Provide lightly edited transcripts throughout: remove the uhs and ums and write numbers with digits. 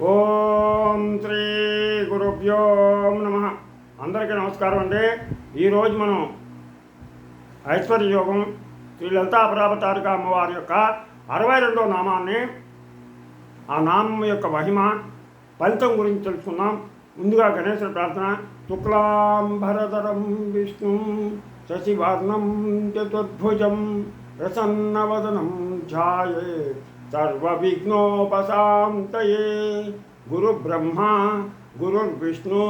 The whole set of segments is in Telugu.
ఓం శ్రీ గురుభ్యో నమ. అందరికీ నమస్కారం అండి. ఈరోజు మనం ఐశ్వర్య యోగం శ్రీ లలితా పరాభతారిక అమ్మవారి యొక్క 62వ నామాన్ని, ఆ నామం యొక్క మహిమ, ఫలితం గురించి తెలుసుకుందాం. ముందుగా గణేశుడి ప్రార్థన. శుక్లాంబరధరం విష్ణు శశివర్ణం చతుర్భుజం ప్రసన్నవదనం ధ్యాయే సర్వవిఘ్నోపశాంతయే. గురుబ్రహ్మా గురుర్విష్ణు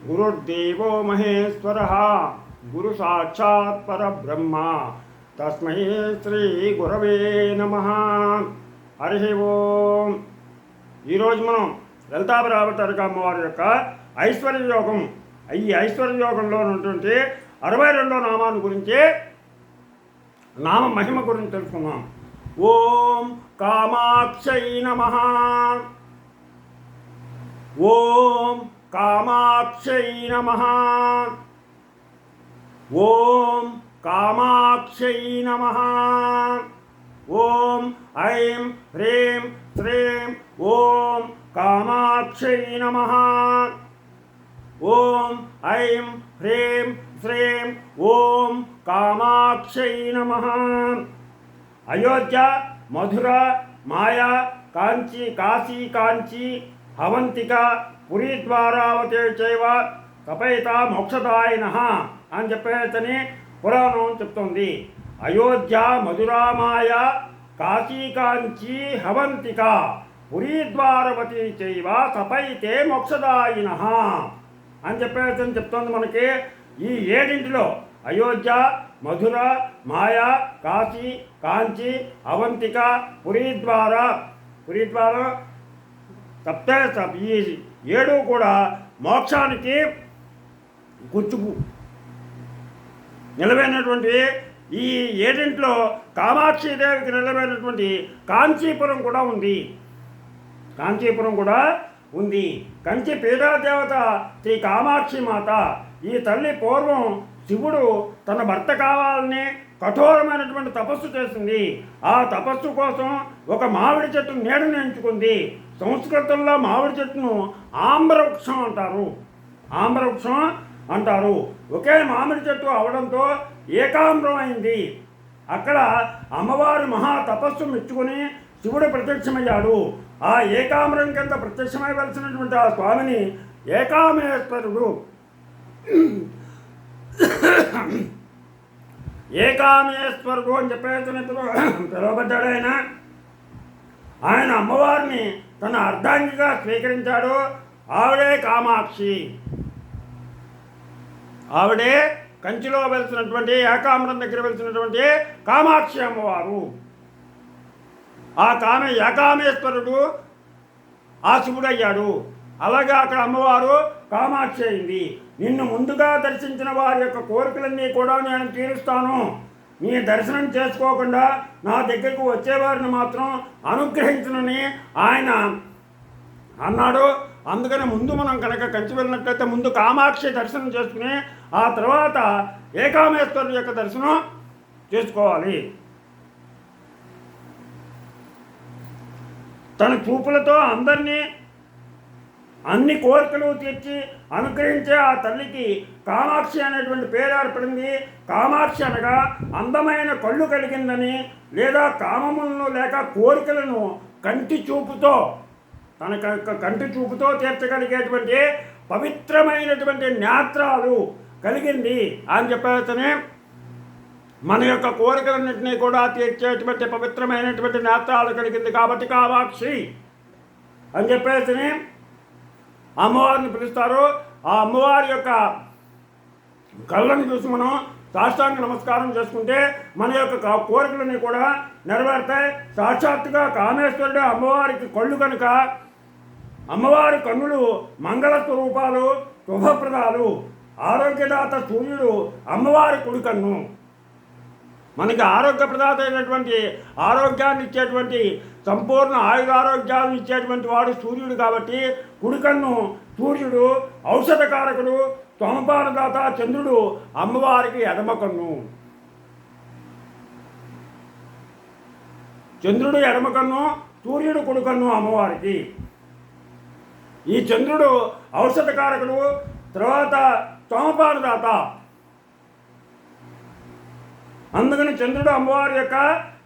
గురుర్దేవో మహేశ్వరః గురు సాక్షాత్ పరబ్రహ్మ తస్మై శ్రీ గురవే నమః. హరి ఓం. ఈరోజు మనం లలితా పరాభతారిక అమ్మవారి యొక్క ఐశ్వర్య యోగం, ఈ ఐశ్వర్య యోగంలో ఉన్నటువంటి 62వ నామాన్ని గురించి, నామ మహిమ గురించి తెలుసుకుందాం. ఓం కామాక్షై నమః. ఓం కామాక్షై నమః. ఓం కామాక్షై నమః. ఓం ఐం హ్రీం శ్రీం ఓం కామాక్షై నమః. ఓం ఐం హ్రీం శ్రీం ఓం కామాక్షై నమః. అయోధ్య, మధుర, మాయా, కాంచి, కాశీ కాంచి, అవంతిక, పురీ ద్వారావతే చైవ తపైత మోక్షదాయినః అని చెప్పేసని పురాణం చెప్తోంది. అయోధ్య, మధుర, మాయా, కాశీ కాంచి, అవంతిక, పురీ ద్వారవతి చైవ తపైతే మోక్షదాయినః అని చెప్పేసని చెప్తోంది మనకి. ఈ ఏడింటిలో అయోధ్య, మధుర, మాయా, కాశీ, కాంచి, అవంతిక, పురీద్వార ఈ 7 కూడా మోక్షానికి గుర్తుకు నిలవైనటువంటి ఈ 7 కామాక్షిదేవికి నిలవైనటువంటి కాంచీపురం కూడా ఉంది. కంచి పీఠాదేవత శ్రీ కామాక్షి మాత. ఈ తల్లి పూర్వం శివుడు తన భర్త కావాలని కఠోరమైనటువంటి తపస్సు చేసింది. ఆ తపస్సు కోసం ఒక మామిడి చెట్టు నీడను ఎంచుకుంది. సంస్కృతంలో మామిడి చెట్టును ఆమ్రవృక్షం అంటారు. ఒకే మామిడి చెట్టు అవడంతో ఏకామ్రం అయింది. అక్కడ అమ్మవారి మహా తపస్సు మెచ్చుకుని శివుడు ప్రత్యక్షమయ్యాడు. ఆ ఏకామ్రం కింద ప్రత్యక్షమైవలసినటువంటి ఆ స్వామిని ఏకామేశ్వరుడు అని చెప్పేసి పిలువబడ్డాడు. ఆయన అమ్మవారిని తన అర్ధాంగిగా స్వీకరించాడు. ఆవిడే కామాక్షి. ఆవిడే కంచిలో వెలిసినటువంటి ఏకామ్రం దగ్గర వెలిసినటువంటి కామాక్షి అమ్మవారు. ఆ ఏకామేశ్వరుడు ఆ శివుడు అయ్యాడు. అలాగే అక్కడ అమ్మవారు కామాక్షి అయింది. నిన్ను ముందుగా దర్శించిన వారి యొక్క కోరికలన్నీ కూడా నేను తీరుస్తాను. నీ దర్శనం చేసుకోకుండా నా దగ్గరకు వచ్చేవారిని మాత్రం అనుగ్రహించనని ఆయన అన్నాడు. అందుకని ముందు మనం కనుక కంచి వెళ్ళినట్లయితే ముందు కామాక్షి దర్శనం చేసుకుని ఆ తర్వాత ఏకామేశ్వరుడు యొక్క దర్శనం చేసుకోవాలి. తన చూపులతో అందరినీ అన్ని కోరికలు తీర్చి అనుగ్రహించే ఆ తల్లికి కామాక్షి అనేటువంటి పేరు ఏర్పడింది. కామాక్షి అనగా అందమైన కళ్ళు కలిగిందని, లేదా కామములను లేక కోరికలను కంటి చూపుతో తీర్చగలిగేటువంటి పవిత్రమైనటువంటి నేత్రాలు కలిగింది అని చెప్పేసి మన యొక్క కోరికలన్నింటినీ కూడా తీర్చేటువంటి పవిత్రమైనటువంటి నేత్రాలు కలిగింది కాబట్టి కామాక్షి అని చెప్పేసి అమ్మవారిని పిలుస్తారు. ఆ అమ్మవారి యొక్క కళ్ళను చూసి మనం సాష్టాంగ నమస్కారం చేసుకుంటే మన యొక్క కోరికలన్నీ కూడా నెరవేరుతాయి. సాక్షాత్తుగా కామేశ్వరుడు అమ్మవారికి కళ్ళు కనుక అమ్మవారి కన్నులు మంగళ స్వరూపాలు, శుభప్రదాలు. ఆరోగ్యదాత సూర్యుడు అమ్మవారి కుడి కన్ను. మనకి ఆరోగ్యప్రదాత అయినటువంటి ఆరోగ్యాన్ని ఇచ్చేటువంటి సంపూర్ణ ఆయురారోగ్యాలను ఇచ్చేటువంటి వాడు సూర్యుడు కాబట్టి కుడికన్ను సూర్యుడు, ఔషధకారకుడు, సోమపానదాత చంద్రుడు అమ్మవారికి ఎడమ కన్ను. చంద్రుడు ఎడమ కన్ను, సూర్యుడు కుడి కన్ను అమ్మవారికి. ఈ చంద్రుడు ఔషధకారకుడు, తర్వాత సోమపాన దాత. అందుకని చంద్రుడు అమ్మవారి యొక్క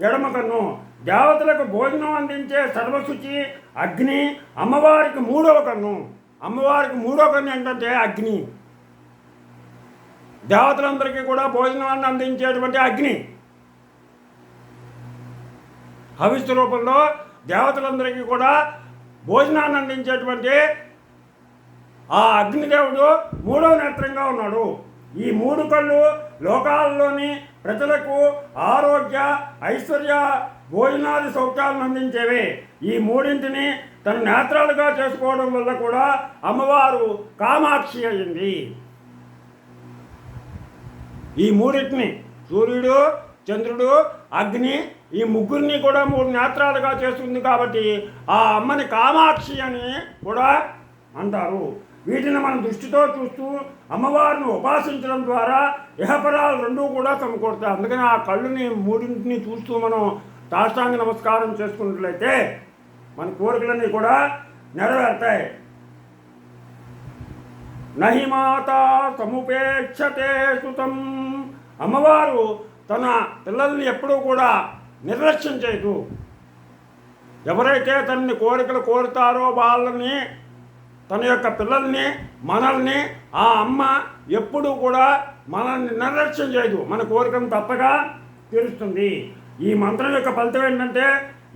ఎడమ కన్ను. దేవతలకు భోజనం అందించే సర్వశుచి అగ్ని అమ్మవారికి మూడవ కన్ను. అమ్మవారికి మూడవ కన్ను ఏంటంటే అగ్ని. దేవతలందరికీ కూడా భోజనాన్ని అందించేటువంటి అగ్ని. హవిస్సు రూపంలో దేవతలందరికీ కూడా భోజనాన్ని అందించేటువంటి ఆ అగ్నిదేవుడు మూడవ నేత్రంగా ఉన్నాడు. ఈ మూడు కళ్ళు లోకాల్లోని ప్రజలకు ఆరోగ్య, ఐశ్వర్య, భోజనాది సౌఖ్యాలను అందించేవే. ఈ మూడింటిని తన నేత్రాలుగా చేసుకోవడం వల్ల కూడా అమ్మవారు కామాక్షి అయింది. ఈ మూడింటిని సూర్యుడు, చంద్రుడు, అగ్ని, ఈ ముగ్గురిని కూడా మూడు నేత్రాలుగా చేస్తుంది కాబట్టి ఆ అమ్మని కామాక్షి అని కూడా అంటారు. వీటిని మనం దృష్టితో చూస్తూ అమ్మవారిని ఉపాసించడం ద్వారా ఇహపరాలు రెండూ కూడా సమకూడతాయి. అందుకని ఆ కళ్ళుని మూడింటిని చూస్తూ మనం సాష్టాంగ నమస్కారం చేసుకున్నట్లయితే మన కోరికలన్నీ కూడా నెరవేరుతాయి. నహి మాత సముపేక్షతే సుతం. అమ్మవారు తన పిల్లల్ని ఎప్పుడూ కూడా నిర్లక్ష్యం చేయదు. ఎవరైతే తనని కోరికలు కోరుతారో వాళ్ళని, తన యొక్క పిల్లల్ని, మనల్ని ఆ అమ్మ ఎప్పుడూ కూడా మనల్ని నిర్లక్ష్యం చేయదు. మన కోరికను తప్పగా తీరుస్తుంది. ఈ మంత్రం యొక్క ఫలితం ఏంటంటే,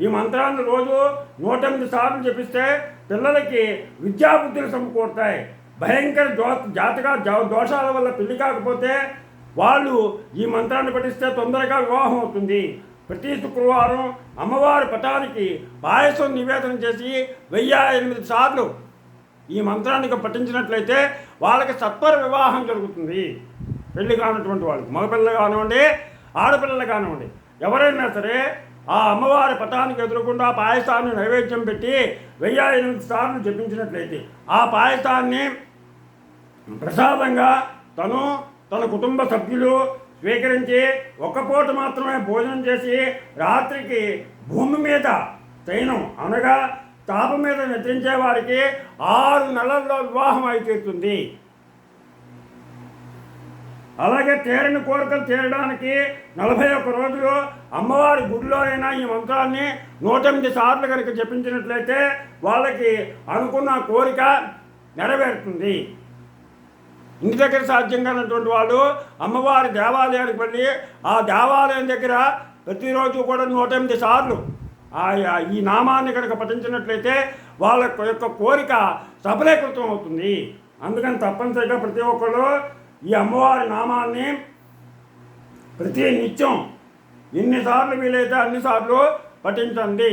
ఈ మంత్రాన్ని రోజు 108 సార్లు జపిస్తే పిల్లలకి విద్యాబుద్ధులు సమకూరుతాయి. భయంకర జాతక దోషాల వల్ల పెళ్లి కాకపోతే వాళ్ళు ఈ మంత్రాన్ని పఠిస్తే తొందరగా వివాహం అవుతుంది. ప్రతి శుక్రవారం అమ్మవారి పటానికి పాయసం నివేదన చేసి 1008 సార్లు ఈ మంత్రానికి పఠించినట్లయితే వాళ్ళకి సత్వర వివాహం జరుగుతుంది. పెళ్లి కానటువంటి వాళ్ళకి, మగపిల్లలు కానివ్వండి, ఆడపిల్లలు కానివ్వండి, ఎవరైనా సరే ఆ అమ్మవారి పటానికి ఎదురుకుండా పాయసాన్ని నైవేద్యం పెట్టి 1008 సార్లు జపించినట్లయితే ఆ పాయసాన్ని ప్రసాదంగా తన కుటుంబ సభ్యులు స్వీకరించి ఒక్క పూట మాత్రమే భోజనం చేసి రాత్రికి భూమి మీద శయనం అనగా తాప మీద నిద్రించే వారికి 6 నెలల్లో వివాహం అయితీరుతుంది. అలాగే తీరని కోరికలు తీరడానికి 41 రోజులు అమ్మవారి గుడిలో అయినా ఈ మంత్రాన్ని 108 సార్లు కనుక జపించినట్లయితే వాళ్ళకి అనుకున్న కోరిక నెరవేరుతుంది. ఇంటి దగ్గర సాధ్యం కానటువంటి వాళ్ళు అమ్మవారి దేవాలయానికి వెళ్ళి ఆ దేవాలయం దగ్గర ప్రతిరోజు కూడా 108 సార్లు ఈ నామాన్ని కనుక పఠించినట్లయితే వాళ్ళ యొక్క కోరిక సఫలీకృతం అవుతుంది. అందుకని తప్పనిసరిగా ప్రతి ఒక్కరు ఈ అమ్మవారి నామాన్ని ప్రతి నిత్యం ఎన్నిసార్లు వీలైతే అన్నిసార్లు పఠించండి.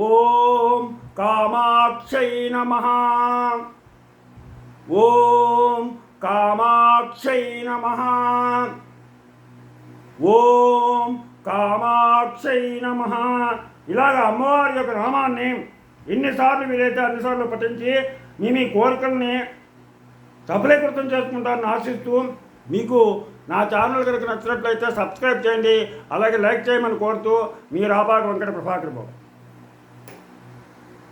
ఓం కామాక్షై నమః, ఓం కామాక్షై నమః, ఓం కామాక్షై నమః. ఇలాగ అమ్మవారి యొక్క నామాన్ని ఎన్నిసార్లు వీలైతే అన్నిసార్లు పఠించి మీ కోరికల్ని సఫలీకృతం చేసుకుంటారని ఆశిస్తూ, మీకు నా ఛానల్ కనుక నచ్చినట్లయితే సబ్స్క్రైబ్ చేయండి, అలాగే లైక్ చేయమని కోరుతూ మీ రాపాక వెంకట ప్రభాకర్ బాబు.